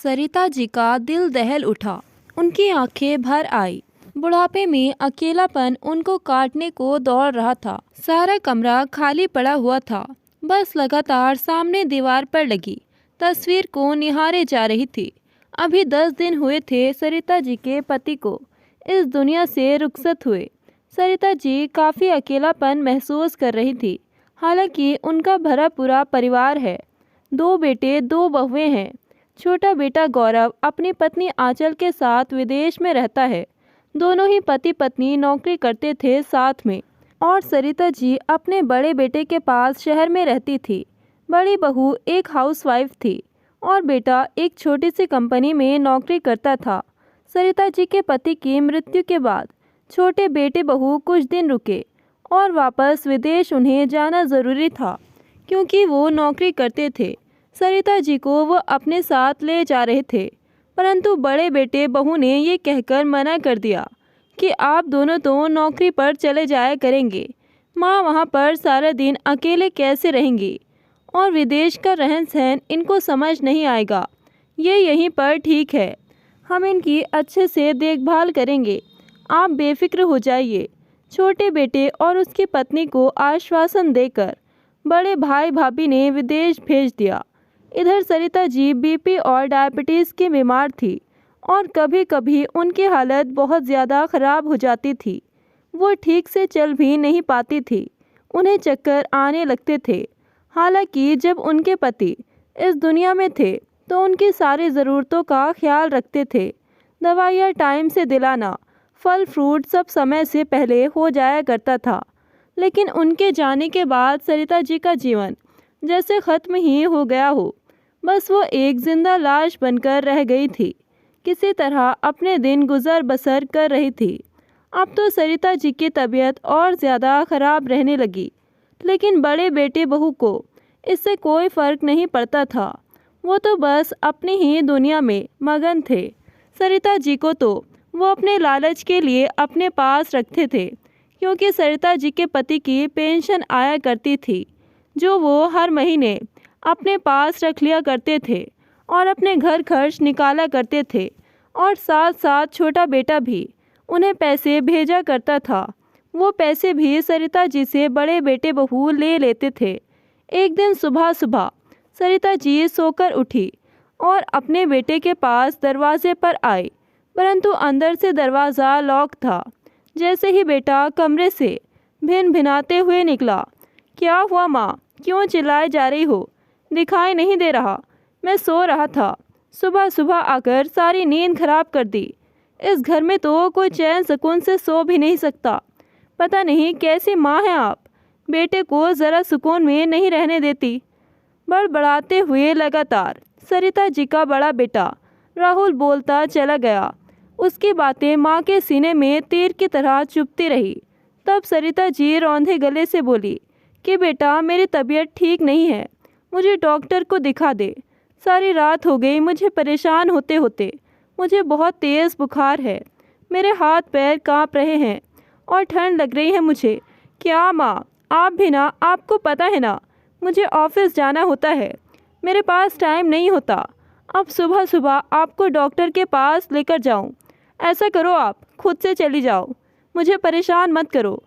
सरिता जी का दिल दहल उठा। उनकी आंखें भर आई। बुढ़ापे में अकेलापन उनको काटने को दौड़ रहा था। सारा कमरा खाली पड़ा हुआ था। बस लगातार सामने दीवार पर लगी तस्वीर को निहारे जा रही थी। अभी 10 दिन हुए थे सरिता जी के पति को इस दुनिया से रुखसत हुए। सरिता जी काफ़ी अकेलापन महसूस कर रही थी। हालांकि उनका भरा पूरा परिवार है। 2 बेटे 2 बहुएं हैं। छोटा बेटा गौरव अपनी पत्नी आंचल के साथ विदेश में रहता है। दोनों ही पति पत्नी नौकरी करते थे साथ में। और सरिता जी अपने बड़े बेटे के पास शहर में रहती थी। बड़ी बहू एक हाउसवाइफ थी और बेटा एक छोटी सी कंपनी में नौकरी करता था। सरिता जी के पति की मृत्यु के बाद छोटे बेटे बहू कुछ दिन रुके और वापस विदेश उन्हें जाना ज़रूरी था क्योंकि वो नौकरी करते थे। सरिता जी को वो अपने साथ ले जा रहे थे, परंतु बड़े बेटे बहू ने ये कहकर मना कर दिया कि आप दोनों तो नौकरी पर चले जाया करेंगे। माँ वहाँ पर सारा दिन अकेले कैसे रहेंगी और विदेश का रहन सहन इनको समझ नहीं आएगा। ये यहीं पर ठीक है, हम इनकी अच्छे से देखभाल करेंगे, आप बेफिक्र हो जाइए। छोटे बेटे और उसकी पत्नी को आश्वासन देकर बड़े भाई भाभी ने विदेश भेज दिया। इधर सरिता जी बीपी और डायबिटीज़ की बीमार थी और कभी कभी उनकी हालत बहुत ज़्यादा ख़राब हो जाती थी। वो ठीक से चल भी नहीं पाती थी। उन्हें चक्कर आने लगते थे। हालांकि जब उनके पति इस दुनिया में थे तो उनकी सारी ज़रूरतों का ख्याल रखते थे। दवाइयाँ टाइम से दिलाना, फल फ्रूट सब समय से पहले हो जाया करता था। लेकिन उनके जाने के बाद सरिता जी का जीवन जैसे ख़त्म ही हो गया हो। बस वो एक जिंदा लाश बनकर रह गई थी। किसी तरह अपने दिन गुजर बसर कर रही थी। अब तो सरिता जी की तबीयत और ज़्यादा ख़राब रहने लगी, लेकिन बड़े बेटे बहू को इससे कोई फ़र्क नहीं पड़ता था। वो तो बस अपनी ही दुनिया में मगन थे। सरिता जी को तो वो अपने लालच के लिए अपने पास रखते थे, क्योंकि सरिता जी के पति की पेंशन आया करती थी जो वो हर महीने अपने पास रख लिया करते थे और अपने घर खर्च निकाला करते थे। और साथ साथ छोटा बेटा भी उन्हें पैसे भेजा करता था। वो पैसे भी सरिता जी से बड़े बेटे बहू ले लेते थे। एक दिन सुबह सुबह सरिता जी सोकर उठी और अपने बेटे के पास दरवाजे पर आई, परंतु अंदर से दरवाज़ा लॉक था। जैसे ही बेटा कमरे से भिन भिनाते हुए निकला, क्या हुआ माँ, क्यों चिल्लाए जा रही हो? दिखाई नहीं दे रहा? मैं सो रहा था। सुबह सुबह आकर सारी नींद खराब कर दी। इस घर में तो कोई चैन सुकून से सो भी नहीं सकता। पता नहीं कैसी माँ हैं आप, बेटे को ज़रा सुकून में नहीं रहने देती। बड़बड़ाते हुए लगातार सरिता जी का बड़ा बेटा राहुल बोलता चला गया। उसकी बातें माँ के सीने में तीर की तरह चुभती रही। तब सरिता जी रौंदे गले से बोली कि बेटा, मेरी तबीयत ठीक नहीं है, मुझे डॉक्टर को दिखा दे। सारी रात हो गई मुझे परेशान होते होते। मुझे बहुत तेज़ बुखार है, मेरे हाथ पैर कांप रहे हैं और ठंड लग रही है मुझे। क्या माँ, आप भी ना, आपको पता है ना मुझे ऑफिस जाना होता है, मेरे पास टाइम नहीं होता। अब सुबह सुबह आपको डॉक्टर के पास लेकर जाऊं? ऐसा करो, आप खुद से चली जाओ, मुझे परेशान मत करो।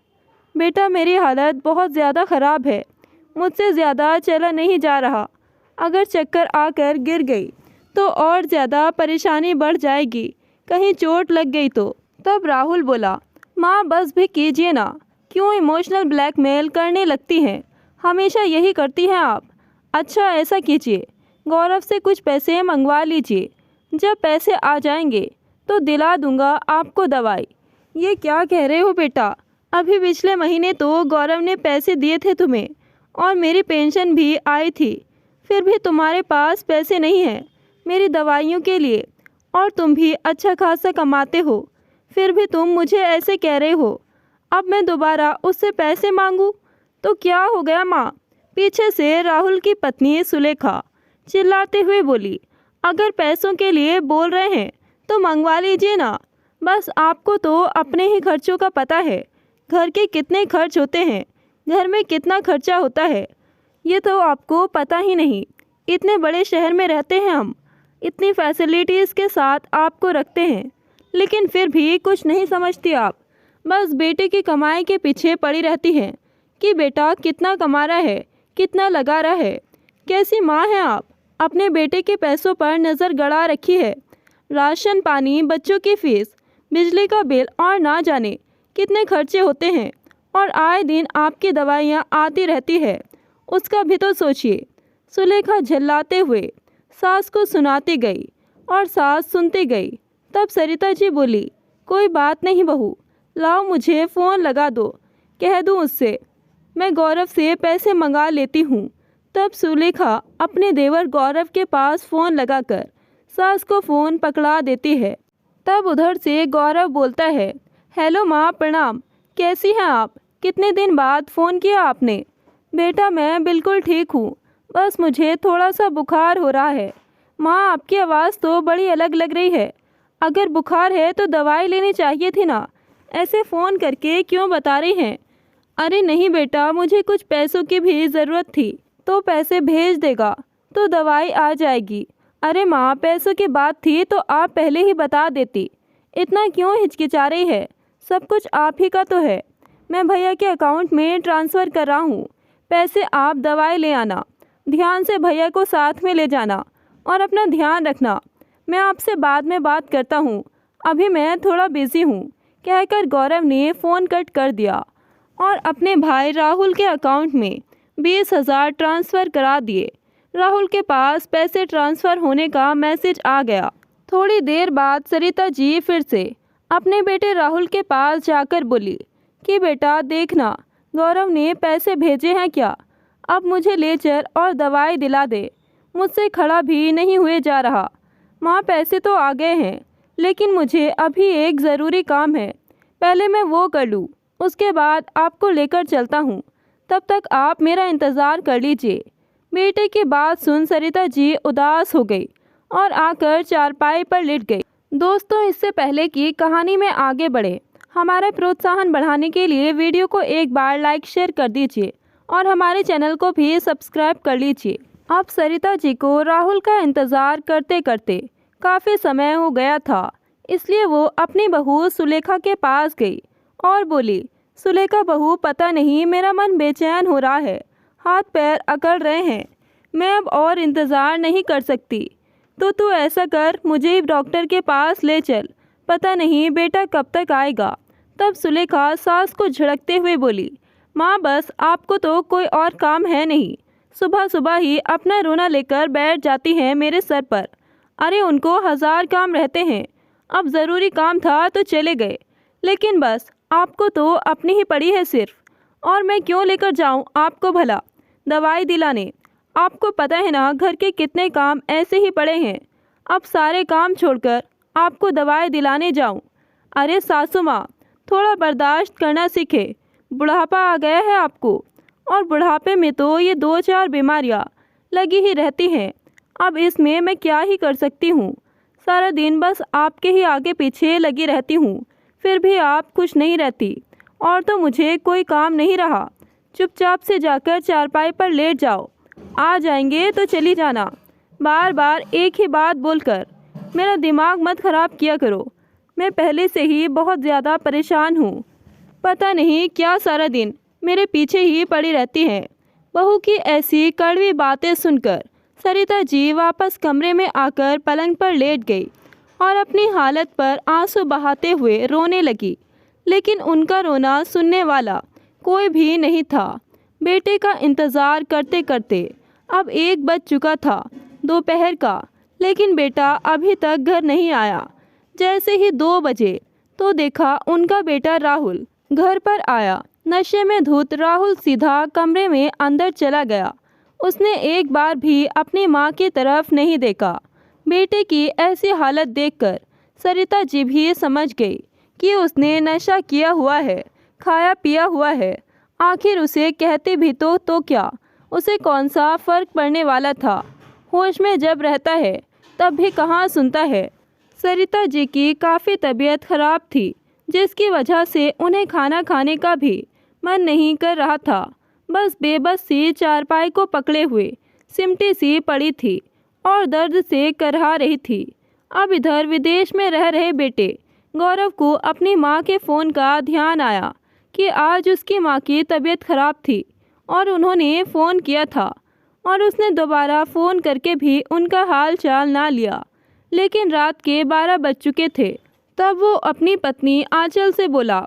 बेटा, मेरी हालत बहुत ज़्यादा ख़राब है, मुझसे ज़्यादा चला नहीं जा रहा। अगर चक्कर आकर गिर गई तो और ज़्यादा परेशानी बढ़ जाएगी, कहीं चोट लग गई तो। तब राहुल बोला, माँ बस भी कीजिए ना, क्यों इमोशनल ब्लैकमेल करने लगती हैं? हमेशा यही करती हैं आप। अच्छा ऐसा कीजिए, गौरव से कुछ पैसे मंगवा लीजिए, जब पैसे आ जाएंगे तो दिला दूंगा आपको दवाई। ये क्या कह रहे हो बेटा? अभी पिछले महीने तो गौरव ने पैसे दिए थे तुम्हें और मेरी पेंशन भी आई थी, फिर भी तुम्हारे पास पैसे नहीं हैं मेरी दवाइयों के लिए। और तुम भी अच्छा खासा कमाते हो, फिर भी तुम मुझे ऐसे कह रहे हो। अब मैं दोबारा उससे पैसे मांगूं तो क्या हो गया माँ? पीछे से राहुल की पत्नी सुलेखा चिल्लाते हुए बोली, अगर पैसों के लिए बोल रहे हैं तो मंगवा लीजिए ना। बस आपको तो अपने ही खर्चों का पता है, घर के कितने खर्च होते हैं, घर में कितना खर्चा होता है, ये तो आपको पता ही नहीं। इतने बड़े शहर में रहते हैं हम, इतनी फैसिलिटीज़ के साथ आपको रखते हैं, लेकिन फिर भी कुछ नहीं समझती आप। बस बेटे की कमाई के पीछे पड़ी रहती हैं कि बेटा कितना कमा रहा है, कितना लगा रहा है। कैसी माँ हैं आप? अपने बेटे के पैसों पर नज़र गड़ा रखी है। राशन पानी, बच्चों की फीस, बिजली का बिल और ना जाने कितने खर्चे होते हैं, और आए दिन आपकी दवाइयाँ आती रहती है। उसका भी तो सोचिए। सुलेखा झल्लाते हुए सास को सुनाती गई और सास सुनती गई। तब सरिता जी बोली, कोई बात नहीं बहू, लाओ मुझे फ़ोन लगा दो, कह दूँ उससे, मैं गौरव से पैसे मंगा लेती हूँ। तब सुलेखा अपने देवर गौरव के पास फ़ोन लगाकर सास को फ़ोन पकड़ा देती है। तब उधर से गौरव बोलता है, हेलो माँ, प्रणाम, कैसी हैं आप? कितने दिन बाद फ़ोन किया आपने? बेटा मैं बिल्कुल ठीक हूँ, बस मुझे थोड़ा सा बुखार हो रहा है। माँ आपकी आवाज़ तो बड़ी अलग लग रही है। अगर बुखार है तो दवाई लेनी चाहिए थी ना, ऐसे फ़ोन करके क्यों बता रही हैं? अरे नहीं बेटा, मुझे कुछ पैसों की भी ज़रूरत थी, तो पैसे भेज देगा तो दवाई आ जाएगी। अरे माँ, पैसों की बात थी तो आप पहले ही बता देती, इतना क्यों हिचकिचा रही है? सब कुछ आप ही का तो है। मैं भैया के अकाउंट में ट्रांसफ़र कर रहा हूँ, पैसे आप दवाई ले आना। ध्यान से भैया को साथ में ले जाना और अपना ध्यान रखना। मैं आपसे बाद में बात करता हूँ, अभी मैं थोड़ा बिज़ी हूँ, कहकर गौरव ने फ़ोन कट कर दिया और अपने भाई राहुल के अकाउंट में 20,000 ट्रांसफ़र करा दिए। राहुल के पास पैसे ट्रांसफ़र होने का मैसेज आ गया। थोड़ी देर बाद सरिता जी फिर से अपने बेटे राहुल के पास जाकर बोली कि बेटा देखना, गौरव ने पैसे भेजे हैं क्या? अब मुझे ले चल और दवाई दिला दे, मुझसे खड़ा भी नहीं हुए जा रहा। माँ पैसे तो आ गए हैं, लेकिन मुझे अभी एक ज़रूरी काम है, पहले मैं वो कर लूँ, उसके बाद आपको लेकर चलता हूँ। तब तक आप मेरा इंतज़ार कर लीजिए। बेटे की बात सुन सरिता जी उदास हो गई और आकर चारपाई पर लेट गई। दोस्तों, इससे पहले कि कहानी में आगे बढ़े, हमारा प्रोत्साहन बढ़ाने के लिए वीडियो को एक बार लाइक शेयर कर दीजिए और हमारे चैनल को भी सब्सक्राइब कर लीजिए। अब सरिता जी को राहुल का इंतज़ार करते करते काफ़ी समय हो गया था, इसलिए वो अपनी बहू सुलेखा के पास गई और बोली, सुलेखा बहू, पता नहीं मेरा मन बेचैन हो रहा है, हाथ पैर अकड़ रहे हैं, मैं अब और इंतज़ार नहीं कर सकती, तो तू ऐसा कर, मुझे डॉक्टर के पास ले चल, पता नहीं बेटा कब तक आएगा। तब सुलेखा सास को झड़कते हुए बोली, माँ बस आपको तो कोई और काम है नहीं, सुबह सुबह ही अपना रोना लेकर बैठ जाती हैं मेरे सर पर। अरे उनको 1000 काम रहते हैं, अब ज़रूरी काम था तो चले गए, लेकिन बस आपको तो अपनी ही पड़ी है सिर्फ, और मैं क्यों लेकर जाऊं आपको भला दवाई दिलाने? आपको पता है ना घर के कितने काम ऐसे ही पड़े हैं, अब सारे काम छोड़कर आपको दवाई दिलाने जाऊं? अरे सासू माँ, थोड़ा बर्दाश्त करना सीखे, बुढ़ापा आ गया है आपको, और बुढ़ापे में तो ये 2-4 बीमारियाँ लगी ही रहती हैं। अब इसमें मैं क्या ही कर सकती हूँ, सारा दिन बस आपके ही आगे पीछे लगी रहती हूँ, फिर भी आप खुश नहीं रहती, और तो मुझे कोई काम नहीं रहा। चुपचाप से जाकर चारपाई पर लेट जाओ, आ जाएंगे तो चली जाना। बार बार एक ही बात बोलकर मेरा दिमाग मत ख़राब किया करो, मैं पहले से ही बहुत ज़्यादा परेशान हूँ। पता नहीं क्या सारा दिन मेरे पीछे ही पड़ी रहती हैं। बहू की ऐसी कड़वी बातें सुनकर सरिता जी वापस कमरे में आकर पलंग पर लेट गई और अपनी हालत पर आंसू बहाते हुए रोने लगी, लेकिन उनका रोना सुनने वाला कोई भी नहीं था। बेटे का इंतज़ार करते करते अब 1 बज चुका था दोपहर का, लेकिन बेटा अभी तक घर नहीं आया। जैसे ही 2 बजे तो देखा उनका बेटा राहुल घर पर आया। नशे में धुत राहुल सीधा कमरे में अंदर चला गया। उसने एक बार भी अपनी माँ की तरफ नहीं देखा। बेटे की ऐसी हालत देखकर सरिता जी भी समझ गई कि उसने नशा किया हुआ है, खाया पिया हुआ है। आखिर उसे कहते भी तो क्या, उसे कौन सा फ़र्क पड़ने वाला था। होश में जब रहता है तब भी कहाँ सुनता है। सरिता जी की काफ़ी तबीयत खराब थी, जिसकी वजह से उन्हें खाना खाने का भी मन नहीं कर रहा था। बस बेबस सी चारपाई को पकड़े हुए सिमटी सी पड़ी थी और दर्द से करहा रही थी। अब इधर विदेश में रह रहे बेटे गौरव को अपनी माँ के फ़ोन का ध्यान आया कि आज उसकी माँ की तबीयत खराब थी और उन्होंने फ़ोन किया था और उसने दोबारा फ़ोन करके भी उनका हाल चाल ना लिया। लेकिन रात के 12 बज चुके थे। तब वो अपनी पत्नी आंचल से बोला,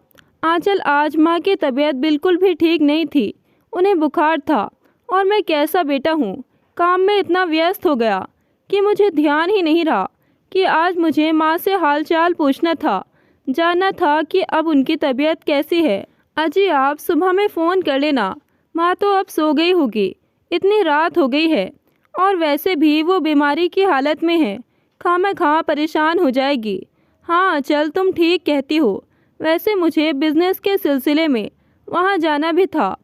आंचल आज माँ की तबीयत बिल्कुल भी ठीक नहीं थी, उन्हें बुखार था और मैं कैसा बेटा हूँ, काम में इतना व्यस्त हो गया कि मुझे ध्यान ही नहीं रहा कि आज मुझे माँ से हाल चाल पूछना था, जानना था कि अब उनकी तबीयत कैसी है। अजी आप सुबह में फ़ोन कर लेना, माँ तो अब सो गई होगी, इतनी रात हो गई है और वैसे भी वो बीमारी की हालत में है, खामखा परेशान हो जाएगी। हाँ चल तुम ठीक कहती हो, वैसे मुझे बिज़नेस के सिलसिले में वहाँ जाना भी था,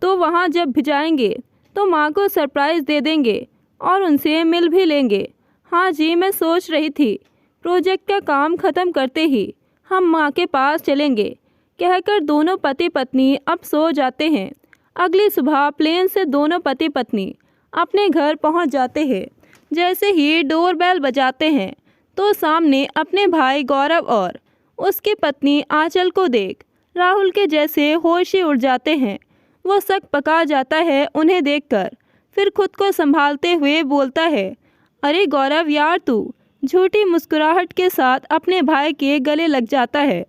तो वहाँ जब भी जाएंगे तो माँ को सरप्राइज़ दे देंगे और उनसे मिल भी लेंगे। हाँ जी मैं सोच रही थी प्रोजेक्ट का काम ख़त्म करते ही हम माँ के पास चलेंगे, कहकर दोनों पति पत्नी अब सो जाते हैं। अगली सुबह प्लेन से दोनों पति पत्नी अपने घर पहुँच जाते हैं। जैसे ही डोरबेल बजाते हैं तो सामने अपने भाई गौरव और उसकी पत्नी आंचल को देख राहुल के जैसे होश ही उड़ जाते हैं। वो शक पका जाता है उन्हें देखकर, फिर खुद को संभालते हुए बोलता है, अरे गौरव यार तू, झूठी मुस्कुराहट के साथ अपने भाई के गले लग जाता है।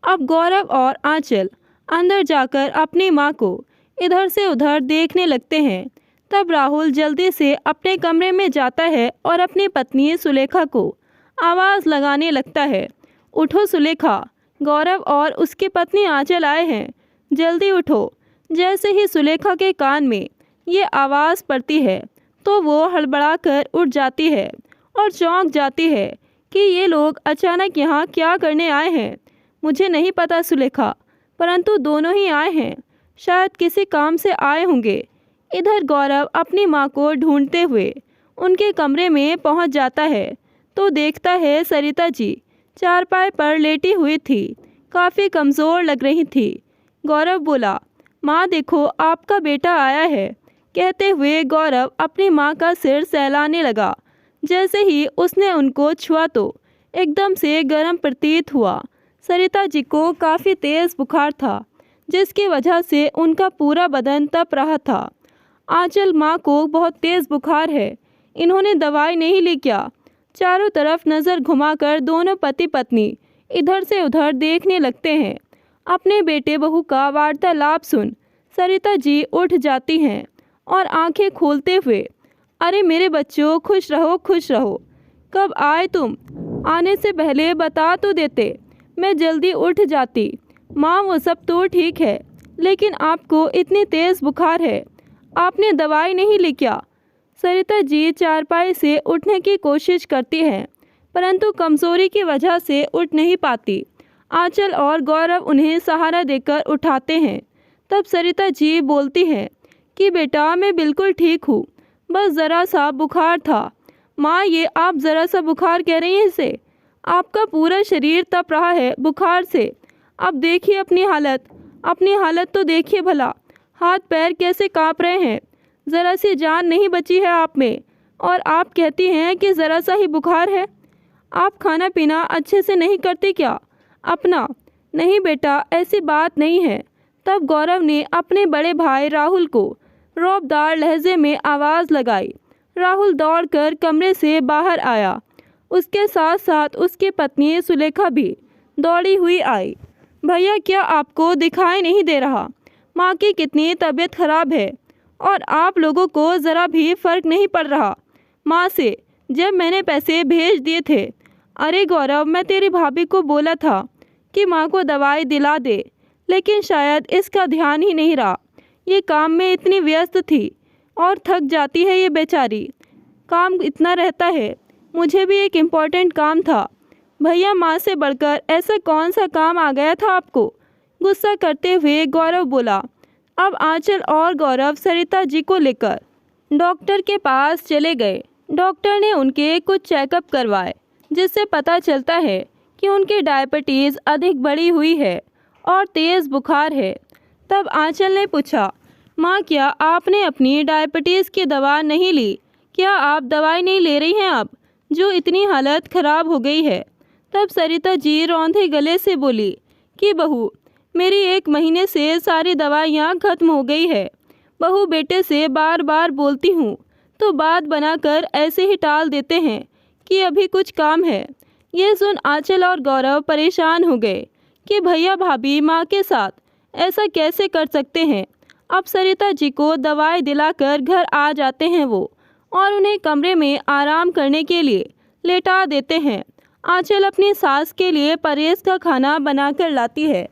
अब गौरव और आंचल अंदर जाकर अपनी माँ को इधर से उधर देखने लगते हैं। तब राहुल जल्दी से अपने कमरे में जाता है और अपनी पत्नी सुलेखा को आवाज़ लगाने लगता है, उठो सुलेखा, गौरव और उसकी पत्नी आंचल आए हैं, जल्दी उठो। जैसे ही सुलेखा के कान में ये आवाज़ पड़ती है तो वो हड़बड़ा कर उठ जाती है और चौंक जाती है कि ये लोग अचानक यहाँ क्या करने आए हैं। मुझे नहीं पता सुलेखा, परंतु दोनों ही आए हैं, शायद किसी काम से आए होंगे। इधर गौरव अपनी माँ को ढूंढते हुए उनके कमरे में पहुँच जाता है तो देखता है सरिता जी चारपाई पर लेटी हुई थी, काफ़ी कमज़ोर लग रही थी। गौरव बोला, माँ देखो आपका बेटा आया है। कहते हुए गौरव अपनी माँ का सिर सहलाने लगा। जैसे ही उसने उनको छुआ तो एकदम से गर्म प्रतीत हुआ। सरिता जी को काफ़ी तेज़ बुखार था, जिसकी वजह से उनका पूरा बदन तप रहा था। आंचल माँ को बहुत तेज़ बुखार है, इन्होंने दवाई नहीं ली क्या? चारों तरफ नज़र घुमाकर दोनों पति पत्नी इधर से उधर देखने लगते हैं। अपने बेटे बहू का वार्तालाप सुन सरिता जी उठ जाती हैं और आंखें खोलते हुए, अरे मेरे बच्चों खुश रहो खुश रहो, कब आए तुम? आने से पहले बता तो देते, मैं जल्दी उठ जाती। माँ वो सब तो ठीक है, लेकिन आपको इतनी तेज़ बुखार है, आपने दवाई नहीं ली क्या? सरिता जी चारपाई से उठने की कोशिश करती हैं, परंतु कमज़ोरी की वजह से उठ नहीं पाती। आंचल और गौरव उन्हें सहारा देकर उठाते हैं। तब सरिता जी बोलती हैं कि बेटा मैं बिल्कुल ठीक हूँ, बस ज़रा सा बुखार था। माँ ये आप ज़रा सा बुखार कह रही हैं इसे? आपका पूरा शरीर तप रहा है बुखार से। अब देखिए अपनी हालत तो देखिए भला, हाथ पैर कैसे काँप रहे हैं, ज़रा सी जान नहीं बची है आप में, और आप कहती हैं कि ज़रा सा ही बुखार है। आप खाना पीना अच्छे से नहीं करती क्या अपना? नहीं बेटा ऐसी बात नहीं है। तब गौरव ने अपने बड़े भाई राहुल को रौबदार लहजे में आवाज़ लगाई। राहुल दौड़कर कमरे से बाहर आया, उसके साथ साथ उसकी पत्नी सुलेखा भी दौड़ी हुई आई। भैया क्या आपको दिखाई नहीं दे रहा माँ की कितनी तबीयत खराब है, और आप लोगों को ज़रा भी फ़र्क नहीं पड़ रहा माँ से जब मैंने पैसे भेज दिए थे? अरे गौरव मैं तेरी भाभी को बोला था कि माँ को दवाई दिला दे, लेकिन शायद इसका ध्यान ही नहीं रहा, ये काम में इतनी व्यस्त थी और थक जाती है ये बेचारी, काम इतना रहता है। मुझे भी एक इम्पॉर्टेंट काम था भैया, माँ से बढ़कर ऐसा कौन सा काम आ गया था आपको? गुस्सा करते हुए गौरव बोला। अब आंचल और गौरव सरिता जी को लेकर डॉक्टर के पास चले गए। डॉक्टर ने उनके कुछ चेकअप करवाए, जिससे पता चलता है कि उनकी डायबिटीज़ अधिक बढ़ी हुई है और तेज़ बुखार है। तब आंचल ने पूछा, माँ क्या आपने अपनी डायबिटीज़ की दवा नहीं ली? क्या आप दवाई नहीं ले रही हैं अब, जो इतनी हालत ख़राब हो गई है? तब सरिता जी रौंदे गले से बोली कि बहू, मेरी 1 महीने से सारी दवाइयाँ ख़त्म हो गई है। बहू बेटे से बार बार बोलती हूँ तो बात बनाकर ऐसे ही टाल देते हैं कि अभी कुछ काम है। ये सुन आंचल और गौरव परेशान हो गए कि भैया भाभी माँ के साथ ऐसा कैसे कर सकते हैं। अब सरिता जी को दवाई दिलाकर घर आ जाते हैं वो, और उन्हें कमरे में आराम करने के लिए लेटा देते हैं। आंचल अपनी सास के लिए परहेज का खाना बनाकर लाती है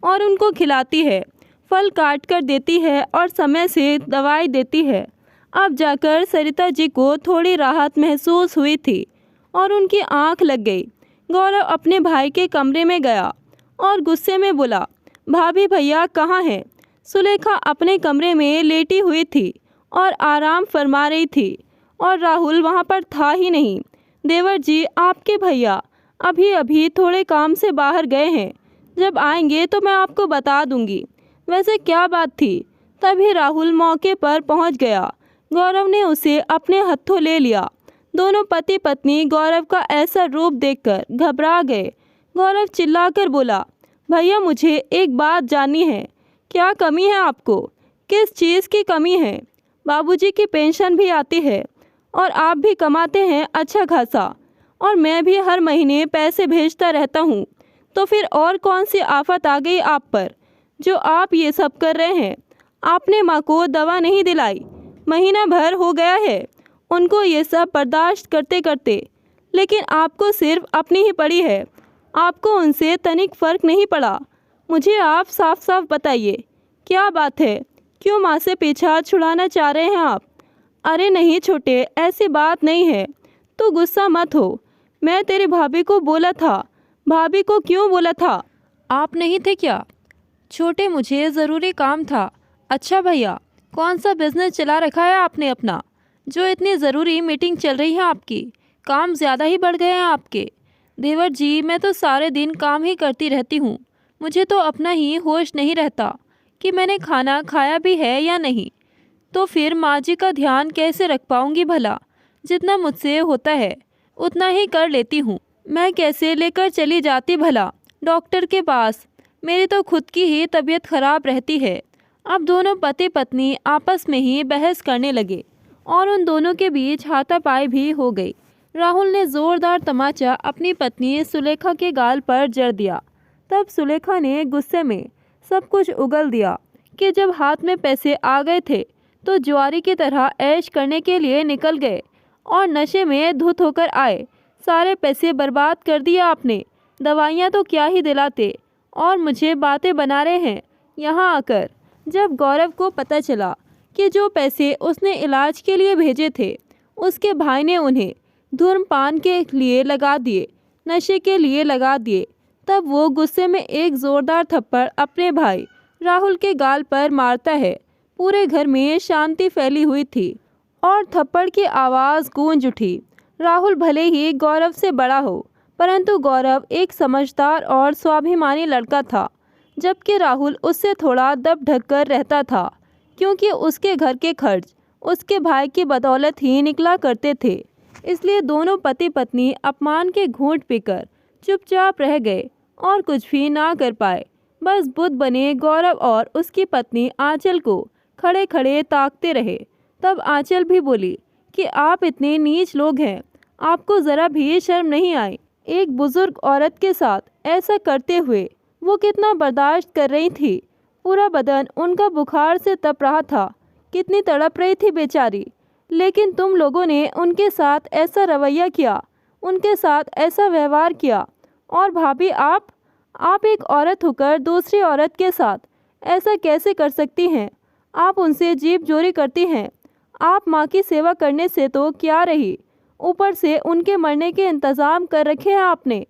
और उनको खिलाती है, फल काट कर देती है और समय से दवाई देती है। अब जाकर सरिता जी को थोड़ी राहत महसूस हुई थी और उनकी आंख लग गई। गौरव अपने भाई के कमरे में गया और गुस्से में बोला, भाभी भैया कहाँ हैं? सुलेखा अपने कमरे में लेटी हुई थी और आराम फरमा रही थी, और राहुल वहाँ पर था ही नहीं। देवर जी, आपके भैया अभी अभी थोड़े काम से बाहर गए हैं, जब आएंगे तो मैं आपको बता दूंगी। वैसे क्या बात थी? तभी राहुल मौके पर पहुँच गया। गौरव ने उसे अपने हत्थों ले लिया। दोनों पति पत्नी गौरव का ऐसा रूप देखकर घबरा गए। गौरव चिल्लाकर बोला, भैया मुझे एक बात जाननी है, क्या कमी है आपको? किस चीज़ की कमी है? बाबूजी की पेंशन भी आती है और आप भी कमाते हैं अच्छा खासा, और मैं भी हर महीने पैसे भेजता रहता हूँ, तो फिर और कौन सी आफत आ गई आप पर जो आप ये सब कर रहे हैं? आपने माँ को दवा नहीं दिलाई, महीना भर हो गया है उनको ये सब बर्दाश्त करते करते, लेकिन आपको सिर्फ अपनी ही पड़ी है, आपको उनसे तनिक फ़र्क नहीं पड़ा। मुझे आप साफ साफ बताइए, क्या बात है? क्यों माँ से पीछा छुड़ाना चाह रहे हैं आप? अरे नहीं छोटे, ऐसी बात नहीं है, तू गुस्सा मत हो। मैं तेरी भाभी को बोला था। भाभी को क्यों बोला था? आप नहीं थे क्या? छोटे, मुझे ज़रूरी काम था। अच्छा भैया, कौन सा बिजनेस चला रखा है आपने अपना, जो इतनी ज़रूरी मीटिंग चल रही है आपकी? काम ज़्यादा ही बढ़ गए हैं आपके। देवर जी, मैं तो सारे दिन काम ही करती रहती हूँ, मुझे तो अपना ही होश नहीं रहता कि मैंने खाना खाया भी है या नहीं। तो फिर माँ जी का ध्यान कैसे रख पाऊँगी भला? जितना मुझसे होता है उतना ही कर लेती हूँ। मैं कैसे लेकर चली जाती भला डॉक्टर के पास? मेरी तो खुद की ही तबीयत खराब रहती है। अब दोनों पति पत्नी आपस में ही बहस करने लगे और उन दोनों के बीच हाथापाई भी हो गई। राहुल ने ज़ोरदार तमाचा अपनी पत्नी सुलेखा के गाल पर जड़ दिया। तब सुलेखा ने गुस्से में सब कुछ उगल दिया कि जब हाथ में पैसे आ गए थे तो जुआरी की तरह ऐश करने के लिए निकल गए और नशे में धुत होकर आए। सारे पैसे बर्बाद कर दिए आपने। दवाइयाँ तो क्या ही दिलाते, और मुझे बातें बना रहे हैं यहाँ आकर। जब गौरव को पता चला कि जो पैसे उसने इलाज के लिए भेजे थे उसके भाई ने उन्हें धूम्रपान के लिए लगा दिए, नशे के लिए लगा दिए, तब वो गुस्से में एक ज़ोरदार थप्पड़ अपने भाई राहुल के गाल पर मारता है। पूरे घर में शांति फैली हुई थी और थप्पड़ की आवाज़ गूंज उठी। राहुल भले ही गौरव से बड़ा हो, परंतु गौरव एक समझदार और स्वाभिमानी लड़का था, जबकि राहुल उससे थोड़ा दब ढक कर रहता था, क्योंकि उसके घर के खर्च उसके भाई की बदौलत ही निकला करते थे। इसलिए दोनों पति पत्नी अपमान के घूंट पीकर चुपचाप रह गए और कुछ भी ना कर पाए। बस बुद्ध बने गौरव और उसकी पत्नी आंचल को खड़े खड़े ताकते रहे। तब आंचल भी बोली कि आप इतने नीच लोग हैं, आपको ज़रा भी शर्म नहीं आई? एक बुजुर्ग औरत के साथ ऐसा करते हुए वो कितना बर्दाश्त कर रही थी। पूरा बदन उनका बुखार से तप रहा था, कितनी तड़प रही थी बेचारी। लेकिन तुम लोगों ने उनके साथ ऐसा रवैया किया, उनके साथ ऐसा व्यवहार किया। और भाभी, आप एक औरत होकर दूसरी औरत के साथ ऐसा कैसे कर सकती हैं? आप उनसे जीभ जोरी करती हैं। आप माँ की सेवा करने से तो क्या रही, ऊपर से उनके मरने के इंतज़ाम कर रखे हैं आपने।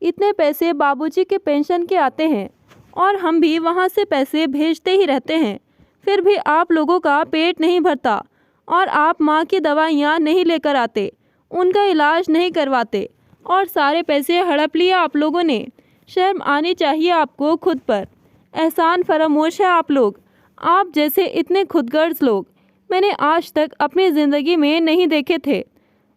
इतने पैसे बाबूजी के पेंशन के आते हैं और हम भी वहाँ से पैसे भेजते ही रहते हैं, फिर भी आप लोगों का पेट नहीं भरता और आप माँ की दवाइयाँ नहीं लेकर आते, उनका इलाज नहीं करवाते और सारे पैसे हड़प लिए आप लोगों ने। शर्म आनी चाहिए आपको खुद पर। एहसान फरामोश है आप लोग, आप जैसे इतने खुदगर्ज लोग मैंने आज तक अपनी ज़िंदगी में नहीं देखे थे।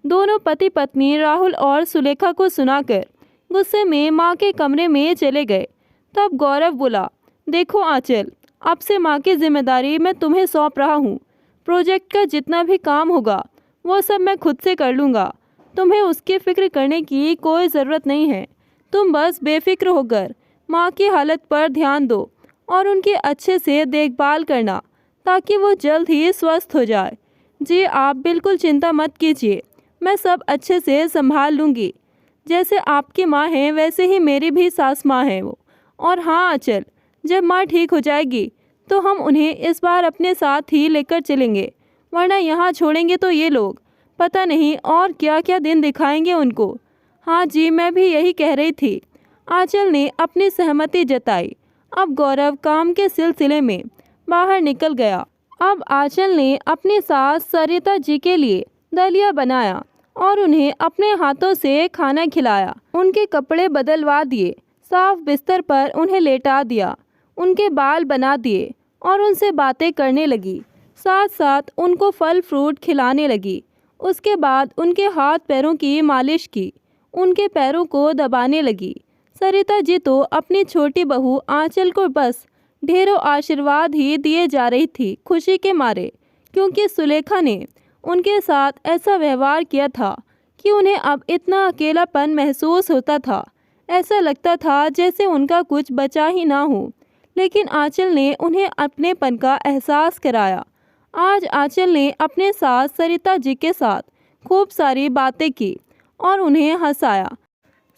दोनों पति पत्नी राहुल और सुलेखा को सुनाकर गुस्से में माँ के कमरे में चले गए। तब गौरव बोला, देखो आंचल, अब से माँ की जिम्मेदारी मैं तुम्हें सौंप रहा हूँ। प्रोजेक्ट का जितना भी काम होगा वो सब मैं खुद से कर लूँगा। तुम्हें उसकी फ़िक्र करने की कोई ज़रूरत नहीं है। तुम बस बेफिक्र होकर माँ की हालत पर ध्यान दो और उनकी अच्छे से देखभाल करना ताकि वो जल्द ही स्वस्थ हो जाए। जी आप बिल्कुल चिंता मत कीजिए, मैं सब अच्छे से संभाल लूँगी। जैसे आपकी माँ हैं वैसे ही मेरी भी सास माँ है वो। और हाँ आंचल, जब माँ ठीक हो जाएगी तो हम उन्हें इस बार अपने साथ ही लेकर चलेंगे, वरना यहाँ छोड़ेंगे तो ये लोग पता नहीं और क्या क्या दिन दिखाएंगे उनको। हाँ जी, मैं भी यही कह रही थी। आंचल ने अपनी सहमति जताई। अब गौरव काम के सिलसिले में बाहर निकल गया। अब आंचल ने अपनी सास सरिता जी के लिए दलिया बनाया और उन्हें अपने हाथों से खाना खिलाया। उनके कपड़े बदलवा दिए, साफ बिस्तर पर उन्हें लेटा दिया, उनके बाल बना दिए और उनसे बातें करने लगी। साथ साथ उनको फल फ्रूट खिलाने लगी। उसके बाद उनके हाथ पैरों की मालिश की, उनके पैरों को दबाने लगी। सरिता जी तो अपनी छोटी बहू आंचल को बस ढेरों आशीर्वाद ही दिए जा रही थी खुशी के मारे, क्योंकि सुलेखा ने उनके साथ ऐसा व्यवहार किया था कि उन्हें अब इतना अकेलापन महसूस होता था। ऐसा लगता था जैसे उनका कुछ बचा ही ना हो। लेकिन आंचल ने उन्हें अपनेपन का एहसास कराया। आज आंचल ने अपने साथ सरिता जी के साथ खूब सारी बातें की और उन्हें हंसाया।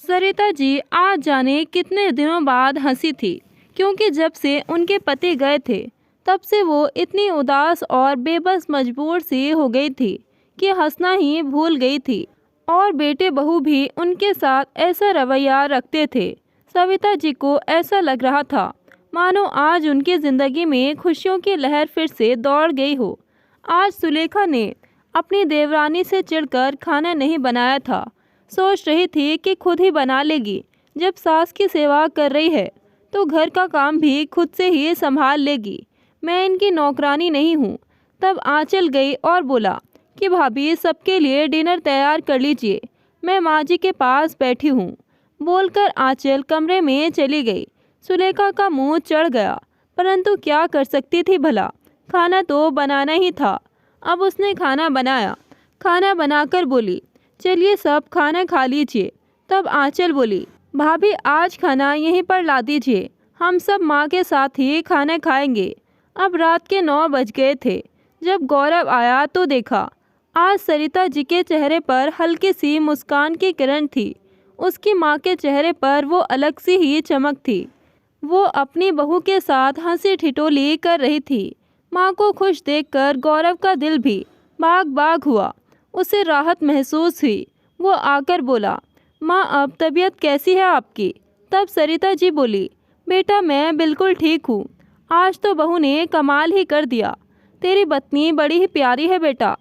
सरिता जी आज जाने कितने दिनों बाद हंसी थी, क्योंकि जब से उनके पति गए थे तब से वो इतनी उदास और बेबस मजबूर सी हो गई थी कि हंसना ही भूल गई थी। और बेटे बहू भी उनके साथ ऐसा रवैया रखते थे। सविता जी को ऐसा लग रहा था मानो आज उनकी ज़िंदगी में खुशियों की लहर फिर से दौड़ गई हो। आज सुलेखा ने अपनी देवरानी से चिढ़कर खाना नहीं बनाया था। सोच रही थी कि खुद ही बना लेगी। जब सास की सेवा कर रही है तो घर का काम भी खुद से ही संभाल लेगी। मैं इनकी नौकरानी नहीं हूँ। तब आंचल गई और बोला कि भाभी सबके लिए डिनर तैयार कर लीजिए, मैं माँ जी के पास बैठी हूँ। बोलकर आंचल कमरे में चली गई। सुलेखा का मुंह चढ़ गया, परंतु क्या कर सकती थी भला, खाना तो बनाना ही था। अब उसने खाना बनाया। खाना बनाकर बोली, चलिए सब खाना खा लीजिए। तब आंचल बोली, भाभी आज खाना यहीं पर ला दीजिए, हम सब माँ के साथ ही खाना खाएंगे। अब रात के 9 बज गए थे। जब गौरव आया तो देखा आज सरिता जी के चेहरे पर हल्की सी मुस्कान की किरण थी। उसकी माँ के चेहरे पर वो अलग सी ही चमक थी। वो अपनी बहू के साथ हंसी ठिठोली कर रही थी। माँ को खुश देखकर गौरव का दिल भी बाग बाग हुआ। उसे राहत महसूस हुई। वो आकर बोला, माँ अब तबीयत कैसी है आपकी? तब सरिता जी बोली, बेटा मैं बिल्कुल ठीक हूँ। आज तो बहू ने कमाल ही कर दिया। तेरी पत्नी बड़ी ही प्यारी है बेटा।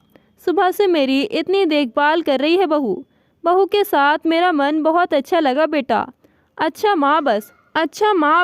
सुबह से मेरी इतनी देखभाल कर रही है बहू। बहू के साथ मेरा मन बहुत अच्छा लगा बेटा। अच्छा माँ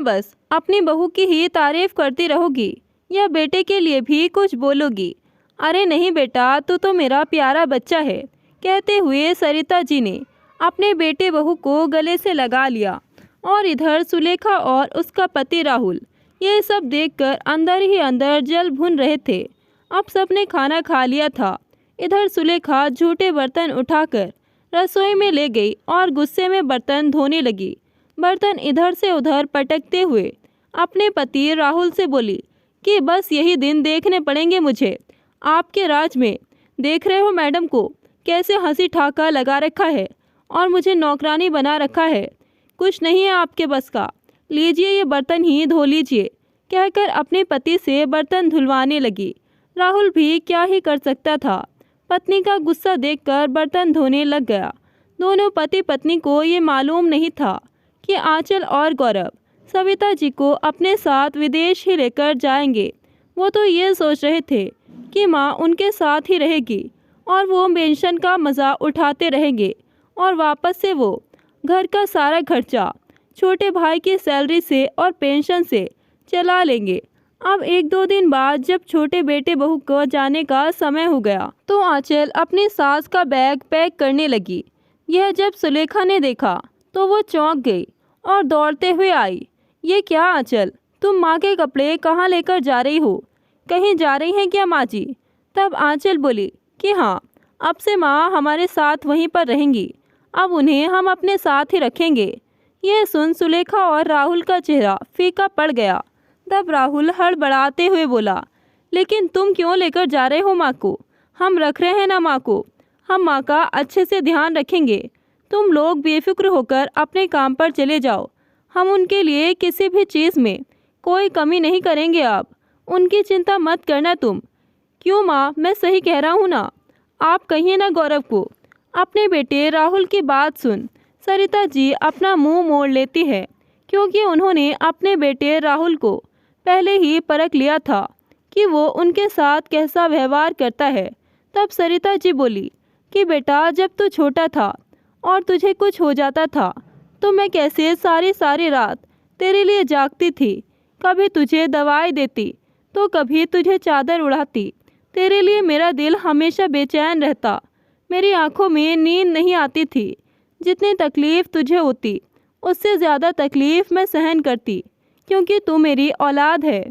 बस अपनी बहू की ही तारीफ करती रहोगी या बेटे के लिए भी कुछ बोलोगी? अरे नहीं बेटा, तू तो मेरा प्यारा बच्चा है। कहते हुए सरिता जी ने अपने बेटे बहू को गले से लगा लिया। और इधर सुलेखा और उसका पति राहुल ये सब देखकर अंदर ही अंदर जल भुन रहे थे। अब सबने खाना खा लिया था। इधर सुलेखा झूठे बर्तन उठाकर रसोई में ले गई और गुस्से में बर्तन धोने लगी। बर्तन इधर से उधर पटकते हुए अपने पति राहुल से बोली कि बस यही दिन देखने पड़ेंगे मुझे आपके राज में। देख रहे हो मैडम को कैसे हंसी ठाका लगा रखा है और मुझे नौकरानी बना रखा है। कुछ नहीं है आपके बस का, लीजिए ये बर्तन ही धो लीजिए, कहकर अपने पति से बर्तन धुलवाने लगी। राहुल भी क्या ही कर सकता था। पत्नी का गुस्सा देखकर बर्तन धोने लग गया। दोनों पति पत्नी को ये मालूम नहीं था कि आंचल और गौरव सविता जी को अपने साथ विदेश ही लेकर जाएंगे। वो तो ये सोच रहे थे कि माँ उनके साथ ही रहेगी और वो पेंशन का मज़ा उठाते रहेंगे और वापस से वो घर का सारा खर्चा छोटे भाई की सैलरी से और पेंशन से चला लेंगे। अब 1-2 दिन बाद जब छोटे बेटे बहू को जाने का समय हो गया तो आंचल अपनी सास का बैग पैक करने लगी। यह जब सुलेखा ने देखा तो वो चौंक गई और दौड़ते हुए आई। ये क्या आंचल, तुम माँ के कपड़े कहाँ लेकर जा रही हो? कहीं जा रही हैं क्या माँ जी? तब आंचल बोली कि हाँ, अब से माँ हमारे साथ वहीं पर रहेंगी। अब उन्हें हम अपने साथ ही रखेंगे। यह सुन सुलेखा और राहुल का चेहरा फीका पड़ गया। तब राहुल हड़बड़ाते हुए बोला, लेकिन तुम क्यों लेकर जा रहे हो माँ को? हम रख रहे हैं ना माँ को। हम माँ का अच्छे से ध्यान रखेंगे। तुम लोग बेफिक्र होकर अपने काम पर चले जाओ। हम उनके लिए किसी भी चीज़ में कोई कमी नहीं करेंगे। आप उनकी चिंता मत करना तुम। क्यों माँ, मैं सही कह रहा हूँ ना? आप कहिए ना गौरव को। अपने बेटे राहुल की बात सुन सरिता जी अपना मुंह मोड़ लेती है, क्योंकि उन्होंने अपने बेटे राहुल को पहले ही परख लिया था कि वो उनके साथ कैसा व्यवहार करता है। तब सरिता जी बोली कि बेटा, जब तू छोटा था और तुझे कुछ हो जाता था तो मैं कैसे सारी सारी रात तेरे लिए जागती थी। कभी तुझे दवाई देती तो कभी तुझे चादर उड़ाती। तेरे लिए मेरा दिल हमेशा बेचैन रहता। मेरी आंखों में नींद नहीं आती थी। जितनी तकलीफ़ तुझे होती उससे ज़्यादा तकलीफ़ मैं सहन करती, क्योंकि तू मेरी औलाद है।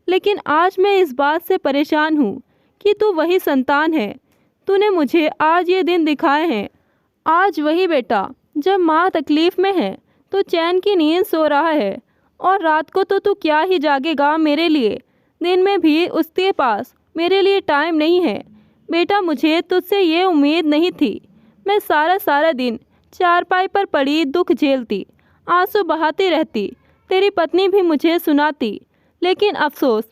लेकिन आज मैं इस बात से परेशान हूँ कि तू वही संतान है। तूने मुझे आज ये दिन दिखाए हैं। आज वही बेटा, जब माँ तकलीफ़ में है तो चैन की नींद सो रहा है, और रात को तो तू क्या ही जागेगा मेरे लिए। दिन में भी उसके पास मेरे लिए टाइम नहीं है। बेटा, मुझे तुझसे ये उम्मीद नहीं थी। मैं सारा सारा दिन चारपाई पर पड़ी दुख झेलती, आंसू बहाती रहती। तेरी पत्नी भी मुझे सुनाती, लेकिन अफसोस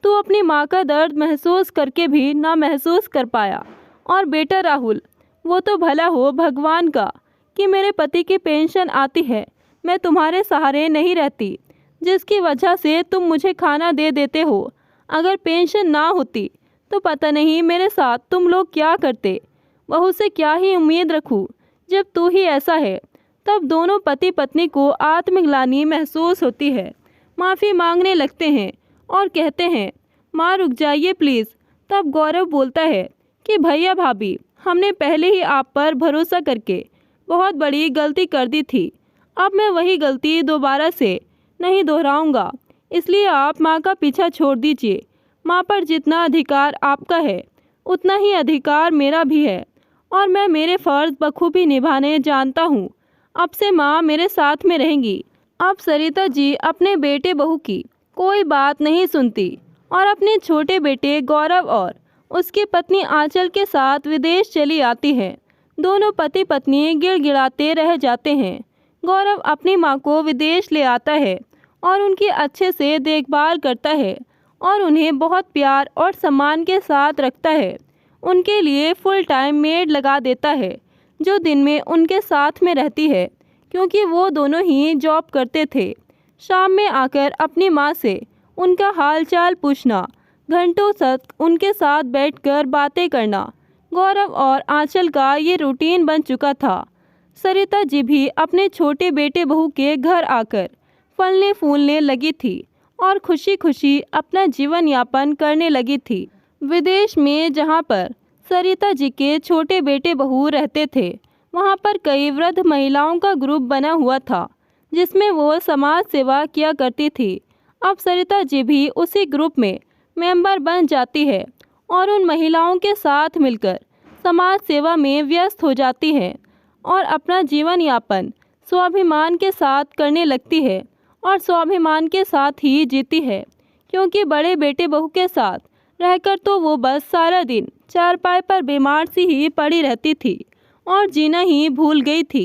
तू अपनी माँ का दर्द महसूस करके भी ना महसूस कर पाया। और बेटा राहुल, वो तो भला हो भगवान का कि मेरे पति की पेंशन आती है। मैं तुम्हारे सहारे नहीं रहती, जिसकी वजह से तुम मुझे खाना दे देते हो। अगर पेंशन ना होती तो पता नहीं मेरे साथ तुम लोग क्या करते। बहू से क्या ही उम्मीद रखूं जब तू ही ऐसा है। तब दोनों पति पत्नी को आत्मग्लानि महसूस होती है। माफ़ी मांगने लगते हैं और कहते हैं, माँ रुक जाइए प्लीज़। तब गौरव बोलता है कि भैया भाभी, हमने पहले ही आप पर भरोसा करके बहुत बड़ी गलती कर दी थी। अब मैं वही गलती दोबारा से नहीं दोहराऊंगा। इसलिए आप माँ का पीछा छोड़ दीजिए। माँ पर जितना अधिकार आपका है उतना ही अधिकार मेरा भी है, और मैं मेरे फ़र्ज़ बखूबी निभाने जानता हूँ। अब से माँ मेरे साथ में रहेंगी। अब सरिता जी अपने बेटे बहू की कोई बात नहीं सुनती और अपने छोटे बेटे गौरव और उसकी पत्नी आंचल के साथ विदेश चली आती है। दोनों पति पत्नी गिड़गिड़ाते रह जाते हैं। गौरव अपनी माँ को विदेश ले आता है और उनकी अच्छे से देखभाल करता है और उन्हें बहुत प्यार और सम्मान के साथ रखता है। उनके लिए फुल टाइम मेड लगा देता है, जो दिन में उनके साथ में रहती है, क्योंकि वो दोनों ही जॉब करते थे। शाम में आकर अपनी माँ से उनका हाल चाल पूछना, घंटों तक उनके साथ बैठकर बातें करना गौरव और आंचल का ये रूटीन बन चुका था। सरिता जी भी अपने छोटे बेटे बहू के घर आकर फलने फूलने लगी थी और खुशी खुशी अपना जीवन यापन करने लगी थी। विदेश में जहाँ पर सरिता जी के छोटे बेटे बहू रहते थे, वहाँ पर कई वृद्ध महिलाओं का ग्रुप बना हुआ था, जिसमें वो समाज सेवा किया करती थी। अब सरिता जी भी उसी ग्रुप में मेंबर बन जाती है और उन महिलाओं के साथ मिलकर समाज सेवा में व्यस्त हो जाती है और अपना जीवन यापन स्वाभिमान के साथ करने लगती है और स्वाभिमान के साथ ही जीती है, क्योंकि बड़े बेटे बहू के साथ रहकर तो वो बस सारा दिन चारपाई पर बीमार सी ही पड़ी रहती थी और जीना ही भूल गई थी।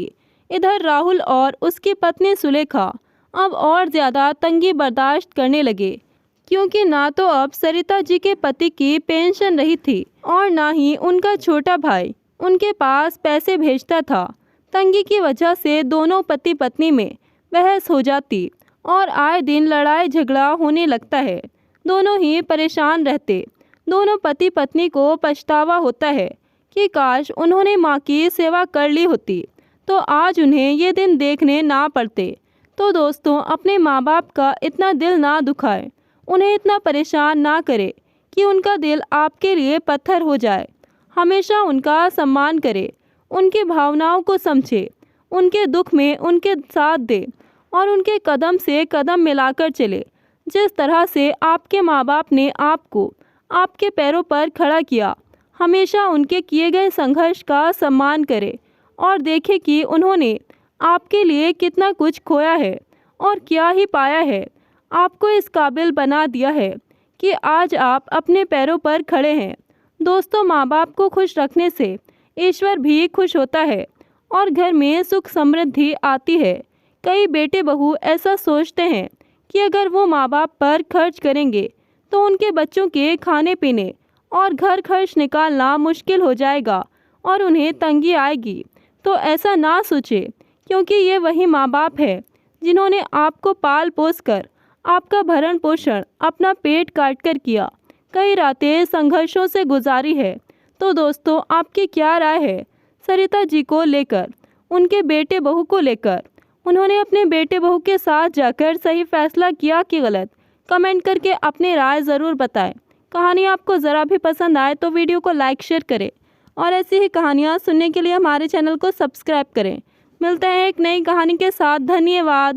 इधर राहुल और उसकी पत्नी सुलेखा अब और ज़्यादा तंगी बर्दाश्त करने लगे, क्योंकि ना तो अब सरिता जी के पति की पेंशन रही थी और ना ही उनका छोटा भाई उनके पास पैसे भेजता था। तंगी की वजह से दोनों पति पत्नी में बहस हो जाती और आए दिन लड़ाई झगड़ा होने लगता है। दोनों ही परेशान रहते। दोनों पति पत्नी को पछतावा होता है कि काश उन्होंने माँ की सेवा कर ली होती तो आज उन्हें ये दिन देखने ना पड़ते। तो दोस्तों, अपने माँ बाप का इतना दिल ना दुखाएं, उन्हें इतना परेशान ना करें कि उनका दिल आपके लिए पत्थर हो जाए। हमेशा उनका सम्मान करें, उनकी भावनाओं को समझे, उनके दुख में उनके साथ दे और उनके कदम से कदम मिलाकर चले। जिस तरह से आपके माँ बाप ने आपको आपके पैरों पर खड़ा किया, हमेशा उनके किए गए संघर्ष का सम्मान करें और देखें कि उन्होंने आपके लिए कितना कुछ खोया है और क्या ही पाया है। आपको इस काबिल बना दिया है कि आज आप अपने पैरों पर खड़े हैं। दोस्तों, माँ बाप को खुश रखने से ईश्वर भी खुश होता है और घर में सुख समृद्धि आती है। कई बेटे बहू ऐसा सोचते हैं कि अगर वो माँ बाप पर खर्च करेंगे तो उनके बच्चों के खाने पीने और घर खर्च निकालना मुश्किल हो जाएगा और उन्हें तंगी आएगी। तो ऐसा ना सोचें, क्योंकि ये वही माँ बाप है जिन्होंने आपको पाल पोस कर आपका भरण पोषण अपना पेट काट कर किया, कई रातें संघर्षों से गुजारी है। तो दोस्तों, आपकी क्या राय है सरिता जी को लेकर, उनके बेटे बहू को लेकर? उन्होंने अपने बेटे बहू के साथ जाकर सही फैसला किया कि गलत? कमेंट करके अपनी राय ज़रूर बताएं। कहानी आपको ज़रा भी पसंद आए तो वीडियो को लाइक शेयर करें और ऐसी ही कहानियाँ सुनने के लिए हमारे चैनल को सब्सक्राइब करें। मिलते हैं एक नई कहानी के साथ। धन्यवाद।